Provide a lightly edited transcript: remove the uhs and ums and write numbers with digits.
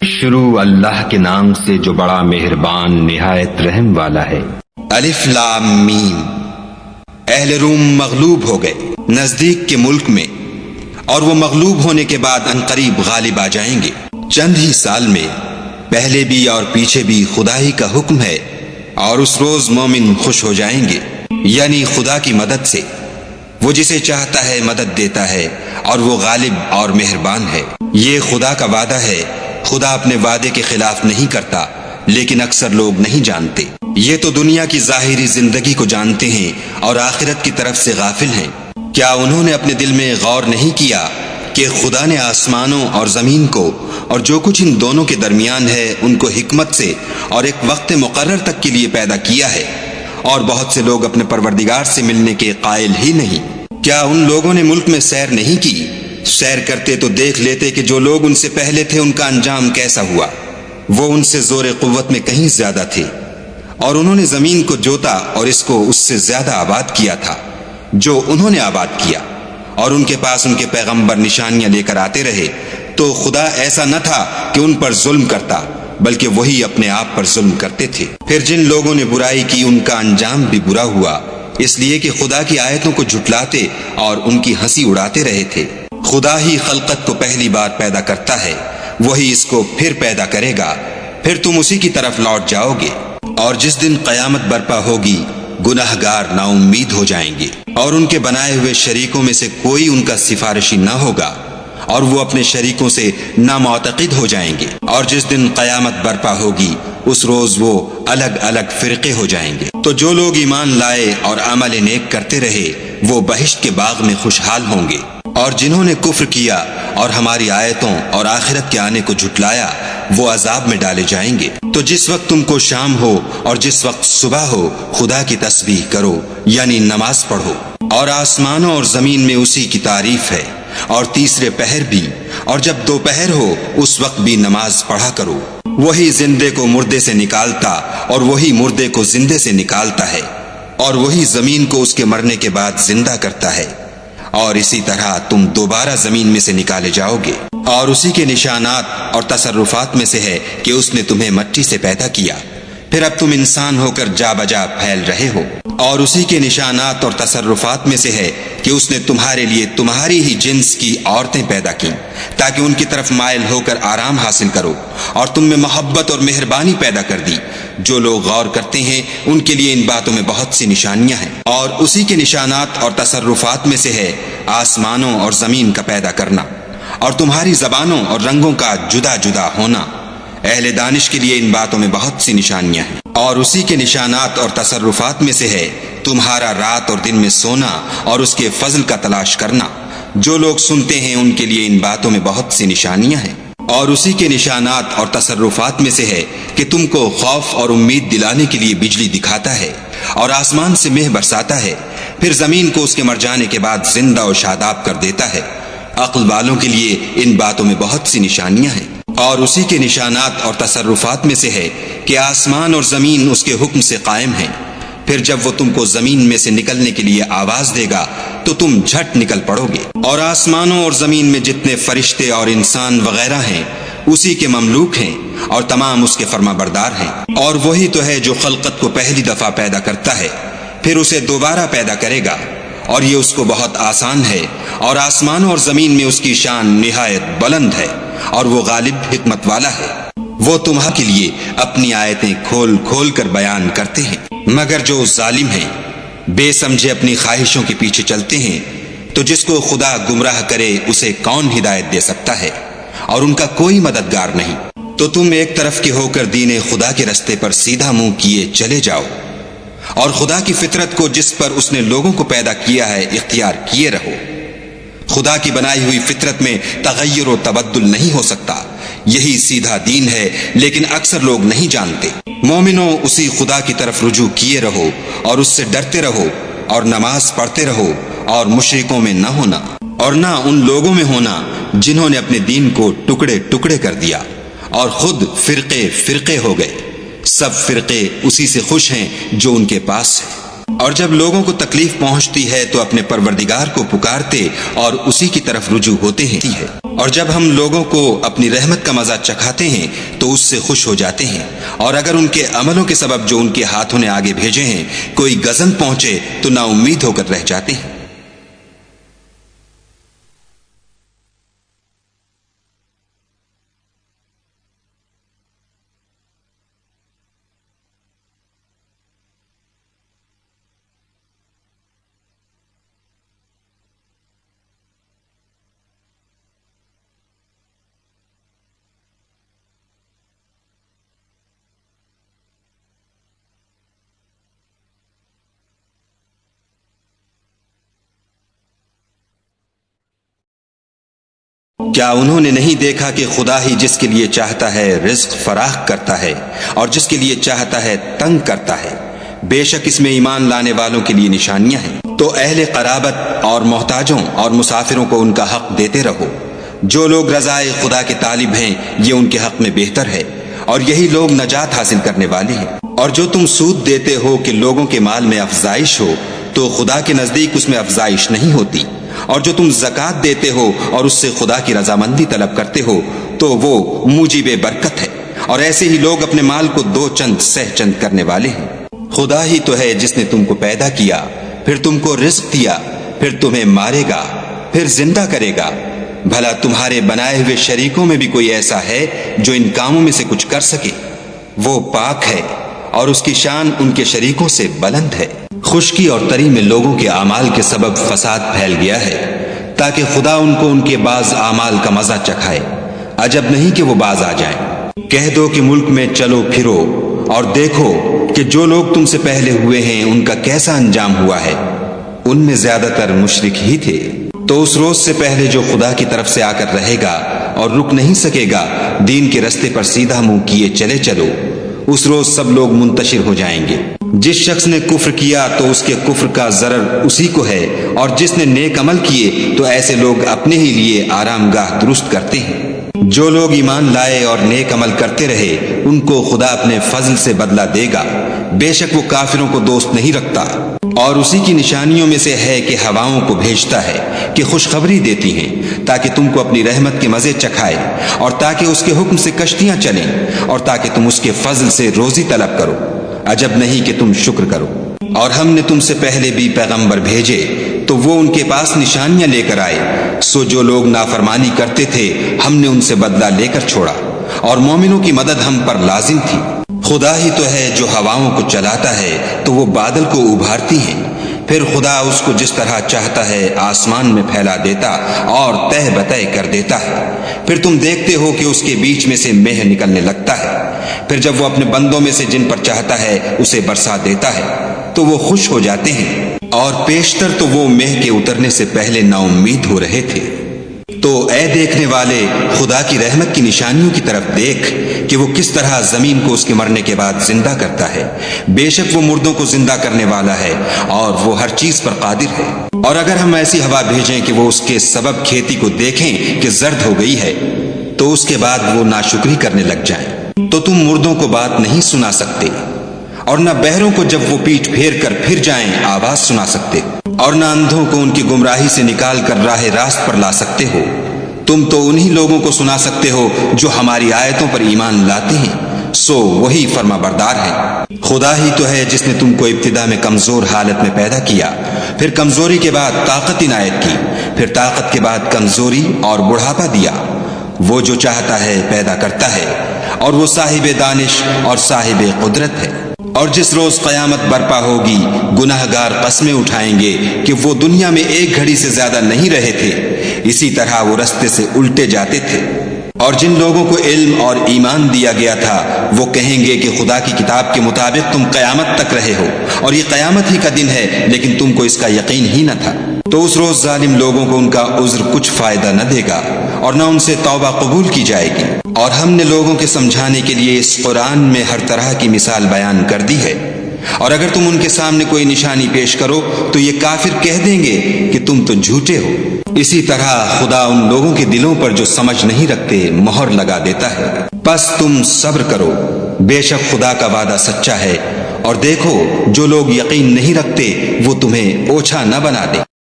شروع اللہ کے نام سے جو بڑا مہربان نہایت رحم والا ہے۔ الف لام میم۔ اہل روم مغلوب ہو گئے نزدیک کے ملک میں، اور وہ مغلوب ہونے کے بعد عنقریب غالب آ جائیں گے۔ چند ہی سال میں پہلے بھی اور پیچھے بھی خدا ہی کا حکم ہے، اور اس روز مومن خوش ہو جائیں گے، یعنی خدا کی مدد سے۔ وہ جسے چاہتا ہے مدد دیتا ہے، اور وہ غالب اور مہربان ہے۔ یہ خدا کا وعدہ ہے، خدا اپنے وعدے کے خلاف نہیں کرتا، لیکن اکثر لوگ نہیں جانتے۔ یہ تو دنیا کی ظاہری زندگی کو جانتے ہیں اور آخرت کی طرف سے غافل ہیں۔ کیا انہوں نے اپنے دل میں غور نہیں کیا کہ خدا نے آسمانوں اور زمین کو اور جو کچھ ان دونوں کے درمیان ہے ان کو حکمت سے اور ایک وقت مقرر تک کے لیے پیدا کیا ہے، اور بہت سے لوگ اپنے پروردگار سے ملنے کے قائل ہی نہیں۔ کیا ان لوگوں نے ملک میں سیر نہیں کی؟ سیر کرتے تو دیکھ لیتے کہ جو لوگ ان سے پہلے تھے ان کا انجام کیسا ہوا۔ وہ ان سے زور قوت میں کہیں زیادہ تھے، اور انہوں نے زمین کو جوتا اور اس کو اس سے زیادہ آباد کیا تھا جو انہوں نے آباد کیا، اور ان کے پاس ان کے پیغمبر نشانیاں لے کر آتے رہے، تو خدا ایسا نہ تھا کہ ان پر ظلم کرتا، بلکہ وہی اپنے آپ پر ظلم کرتے تھے۔ پھر جن لوگوں نے برائی کی ان کا انجام بھی برا ہوا، اس لیے کہ خدا کی آیتوں کو جھٹلاتے اور ان کی ہنسی اڑاتے رہے تھے۔ خدا ہی خلقت کو پہلی بار پیدا کرتا ہے، وہی اس کو پھر پیدا کرے گا، پھر تم اسی کی طرف لوٹ جاؤ گے۔ اور جس دن قیامت برپا ہوگی، گناہگار نا امید ہو جائیں گے، اور ان کے بنائے ہوئے شریکوں میں سے کوئی ان کا سفارشی نہ ہوگا، اور وہ اپنے شریکوں سے نامعتقد ہو جائیں گے۔ اور جس دن قیامت برپا ہوگی، اس روز وہ الگ الگ فرقے ہو جائیں گے۔ تو جو لوگ ایمان لائے اور عمل نیک کرتے رہے، وہ بہشت کے باغ میں خوشحال ہوں گے، اور جنہوں نے کفر کیا اور ہماری آیتوں اور آخرت کے آنے کو جھٹلایا، وہ عذاب میں ڈالے جائیں گے۔ تو جس وقت تم کو شام ہو اور جس وقت صبح ہو، خدا کی تسبیح کرو، یعنی نماز پڑھو۔ اور آسمانوں اور زمین میں اسی کی تعریف ہے، اور تیسرے پہر بھی، اور جب دوپہر ہو اس وقت بھی نماز پڑھا کرو۔ وہی زندے کو مردے سے نکالتا اور وہی مردے کو زندے سے نکالتا ہے، اور وہی زمین کو اس کے مرنے کے بعد زندہ کرتا ہے، اور اسی طرح تم دوبارہ زمین میں سے نکالے جاؤ گے۔ اور اسی کے نشانات اور تصرفات میں سے ہے کہ اس نے تمہیں مٹی سے پیدا کیا، پھر اب تم انسان ہو کر جا بجا پھیل رہے ہو۔ اور اسی کے نشانات اور تصرفات میں سے ہے کہ اس نے تمہارے لیے تمہاری ہی جنس کی عورتیں پیدا کی، تاکہ ان کی طرف مائل ہو کر آرام حاصل کرو، اور تم میں محبت اور مہربانی پیدا کر دی۔ جو لوگ غور کرتے ہیں ان کے لیے ان باتوں میں بہت سی نشانیاں ہیں۔ اور اسی کے نشانات اور تصرفات میں سے ہے آسمانوں اور زمین کا پیدا کرنا، اور تمہاری زبانوں اور رنگوں کا جدا جدا ہونا۔ اہل دانش کے لیے ان باتوں میں بہت سی نشانیاں ہیں۔ اور اسی کے نشانات اور تصرفات میں سے ہے تمہارا رات اور دن میں سونا اور اس کے فضل کا تلاش کرنا۔ جو لوگ سنتے ہیں ان کے لیے ان باتوں میں بہت سی نشانیاں ہیں۔ اور اسی کے نشانات اور تصرفات میں سے ہے کہ تم کو خوف اور امید دلانے کے لیے بجلی دکھاتا ہے، اور آسمان سے مہ برساتا ہے، پھر زمین کو اس کے مر جانے کے بعد زندہ و شاداب کر دیتا ہے۔ عقل والوں کے لیے ان باتوں میں بہت سی نشانیاں ہیں۔ اور اسی کے نشانات اور تصرفات میں سے ہے کہ آسمان اور زمین اس کے حکم سے قائم ہیں، پھر جب وہ تم کو زمین میں سے نکلنے کے لیے آواز دے گا تو تم جھٹ نکل پڑو گے۔ اور آسمانوں اور زمین میں جتنے فرشتے اور انسان وغیرہ ہیں اسی کے مملوک ہیں، اور تمام اس کے فرما بردار ہیں۔ اور وہی تو ہے جو خلقت کو پہلی دفعہ پیدا کرتا ہے، پھر اسے دوبارہ پیدا کرے گا، اور یہ اس کو بہت آسان ہے۔ اور آسمانوں اور زمین میں اس کی شان نہایت بلند ہے، اور وہ غالب حکمت والا ہے۔ وہ تمہارے کے لیے اپنی آیتیں کھول کھول کر بیان کرتے ہیں، مگر جو ظالم ہیں، بے سمجھے اپنی خواہشوں کے پیچھے چلتے ہیں، تو جس کو خدا گمراہ کرے اسے کون ہدایت دے سکتا ہے، اور ان کا کوئی مددگار نہیں۔ تو تم ایک طرف کے ہو کر دین خدا کے رستے پر سیدھا منہ کیے چلے جاؤ، اور خدا کی فطرت کو جس پر اس نے لوگوں کو پیدا کیا ہے اختیار کیے رہو۔ خدا کی بنائی ہوئی فطرت میں تغیر و تبدل نہیں ہو سکتا، یہی سیدھا دین ہے، لیکن اکثر لوگ نہیں جانتے۔ مومنوں، اسی خدا کی طرف رجوع کیے رہو اور اس سے ڈرتے رہو، اور نماز پڑھتے رہو، اور مشرکوں میں نہ ہونا، اور نہ ان لوگوں میں ہونا جنہوں نے اپنے دین کو ٹکڑے ٹکڑے کر دیا اور خود فرقے فرقے ہو گئے۔ سب فرقے اسی سے خوش ہیں جو ان کے پاس ہے۔ اور جب لوگوں کو تکلیف پہنچتی ہے تو اپنے پروردگار کو پکارتے اور اسی کی طرف رجوع ہوتے ہیں، اور جب ہم لوگوں کو اپنی رحمت کا مزہ چکھاتے ہیں تو اس سے خوش ہو جاتے ہیں، اور اگر ان کے عملوں کے سبب جو ان کے ہاتھوں نے آگے بھیجے ہیں کوئی گزن پہنچے تو نا امید ہو کر رہ جاتے ہیں۔ کیا انہوں نے نہیں دیکھا کہ خدا ہی جس کے لیے چاہتا ہے رزق فراخ کرتا ہے اور جس کے لیے چاہتا ہے تنگ کرتا ہے؟ بے شک اس میں ایمان لانے والوں کے لیے نشانیاں ہیں۔ تو اہل قرابت اور محتاجوں اور مسافروں کو ان کا حق دیتے رہو۔ جو لوگ رضائے خدا کے طالب ہیں یہ ان کے حق میں بہتر ہے، اور یہی لوگ نجات حاصل کرنے والے ہیں۔ اور جو تم سود دیتے ہو کہ لوگوں کے مال میں افزائش ہو، تو خدا کے نزدیک اس میں افزائش نہیں ہوتی، اور جو تم زکوٰۃ دیتے ہو اور اس سے خدا کی رضامندی طلب کرتے ہو تو وہ موجب برکت ہے، اور ایسے ہی لوگ اپنے مال کو دو چند سہ چند کرنے والے ہیں۔ خدا ہی تو ہے جس نے تم کو پیدا کیا، پھر تم کو رزق دیا، پھر تمہیں مارے گا، پھر زندہ کرے گا۔ بھلا تمہارے بنائے ہوئے شریکوں میں بھی کوئی ایسا ہے جو ان کاموں میں سے کچھ کر سکے؟ وہ پاک ہے اور اس کی شان ان کے شریکوں سے بلند ہے۔ خشکی اور تری میں لوگوں کے اعمال کے سبب فساد پھیل گیا ہے، تاکہ خدا ان کو ان کے بعض اعمال کا مزہ چکھائے۔ عجب نہیں کہ وہ باز آ جائیں۔ کہہ دو کہ ملک میں چلو پھرو اور دیکھو کہ جو لوگ تم سے پہلے ہوئے ہیں ان کا کیسا انجام ہوا ہے، ان میں زیادہ تر مشرک ہی تھے۔ تو اس روز سے پہلے جو خدا کی طرف سے آ کر رہے گا اور رک نہیں سکے گا، دین کے رستے پر سیدھا منہ کیے چلے چلو، اس روز سب لوگ منتشر ہو جائیں گے۔ جس شخص نے کفر کیا تو اس کے کفر کا ضرر اسی کو ہے، اور جس نے نیک عمل کیے تو ایسے لوگ اپنے ہی لیے آرام گاہ درست کرتے ہیں۔ جو لوگ ایمان لائے اور نیک عمل کرتے رہے ان کو خدا اپنے فضل سے بدلہ دے گا، بے شک وہ کافروں کو دوست نہیں رکھتا۔ اور اسی کی نشانیوں میں سے ہے کہ ہواؤں کو بھیجتا ہے کہ خوشخبری دیتی ہیں تاکہ تم کو اپنی رحمت کے مزے چکھائے، اور تاکہ اس کے حکم سے کشتیاں چلیں، اور تاکہ تم اس کے فضل سے روزی طلب کرو۔ عجب نہیں کہ تم شکر کرو۔ اور ہم نے تم سے پہلے بھی پیغمبر بھیجے تو وہ ان کے پاس نشانیاں لے کر آئے، سو جو لوگ نافرمانی کرتے تھے ہم نے ان سے بدلہ لے کر چھوڑا، اور مومنوں کی مدد ہم پر لازم تھی۔ خدا ہی تو ہے جو ہواؤں کو چلاتا ہے تو وہ بادل کو ابھارتی ہیں، پھر خدا اس کو جس طرح چاہتا ہے آسمان میں پھیلا دیتا اور تہ بتہ کر دیتا ہے، پھر تم دیکھتے ہو کہ اس کے بیچ میں سے مہ نکلنے لگتا ہے، پھر جب وہ اپنے بندوں میں سے جن پر چاہتا ہے اسے برسا دیتا ہے تو وہ خوش ہو جاتے ہیں، اور پیشتر تو وہ مہ کے اترنے سے پہلے نا امید ہو رہے تھے۔ تو اے دیکھنے والے، خدا کی رحمت کی نشانیوں کی طرف دیکھ کہ وہ کس طرح زمین کو اس کے مرنے کے بعد زندہ کرتا ہے۔ بے شک وہ مردوں کو زندہ کرنے والا ہے اور وہ ہر چیز پر قادر ہے۔ اور اگر ہم ایسی ہوا بھیجیں کہ وہ اس کے سبب کھیتی کو دیکھیں کہ زرد ہو گئی ہے تو اس کے بعد وہ ناشکری کرنے لگ جائیں، تو تم مردوں کو بات نہیں سنا سکتے، اور نہ بہروں کو جب وہ پیٹھ پھیر کر پھر جائیں آواز سنا سکتے، اور نہ اندھوں کو ان کی گمراہی سے نکال کر راہ راست پر لا سکتے ہو۔ تم تو انہی لوگوں کو سنا سکتے ہو جو ہماری آیتوں پر ایمان لاتے ہیں، سو وہی فرما بردار ہے۔ خدا ہی تو ہے جس نے تم کو ابتدا میں کمزور حالت میں پیدا کیا، پھر کمزوری کے بعد طاقت عنایت کی، پھر طاقت کے بعد کمزوری اور بڑھاپا دیا۔ وہ جو چاہتا ہے پیدا کرتا ہے، اور وہ صاحب دانش اور صاحب قدرت ہے۔ اور جس روز قیامت برپا ہوگی گناہ گار قسمیں اٹھائیں گے کہ وہ دنیا میں ایک گھڑی سے زیادہ نہیں رہے تھے، اسی طرح وہ رستے سے الٹے جاتے تھے۔ اور جن لوگوں کو علم اور ایمان دیا گیا تھا وہ کہیں گے کہ خدا کی کتاب کے مطابق تم قیامت تک رہے ہو، اور یہ قیامت ہی کا دن ہے لیکن تم کو اس کا یقین ہی نہ تھا۔ تو اس روز ظالم لوگوں کو ان کا عذر کچھ فائدہ نہ دے گا، اور نہ ان سے توبہ قبول کی جائے گی۔ اور ہم نے لوگوں کے سمجھانے کے لیے اس قرآن میں ہر طرح کی مثال بیان کر دی ہے، اور اگر تم ان کے سامنے کوئی نشانی پیش کرو تو یہ کافر کہہ دیں گے کہ تم تو جھوٹے ہو۔ اسی طرح خدا ان لوگوں کے دلوں پر جو سمجھ نہیں رکھتے مہر لگا دیتا ہے۔ پس تم صبر کرو، بے شک خدا کا وعدہ سچا ہے اور دیکھو جو لوگ یقین نہیں رکھتے وہ تمہیں اوچھا نہ بنا دیں۔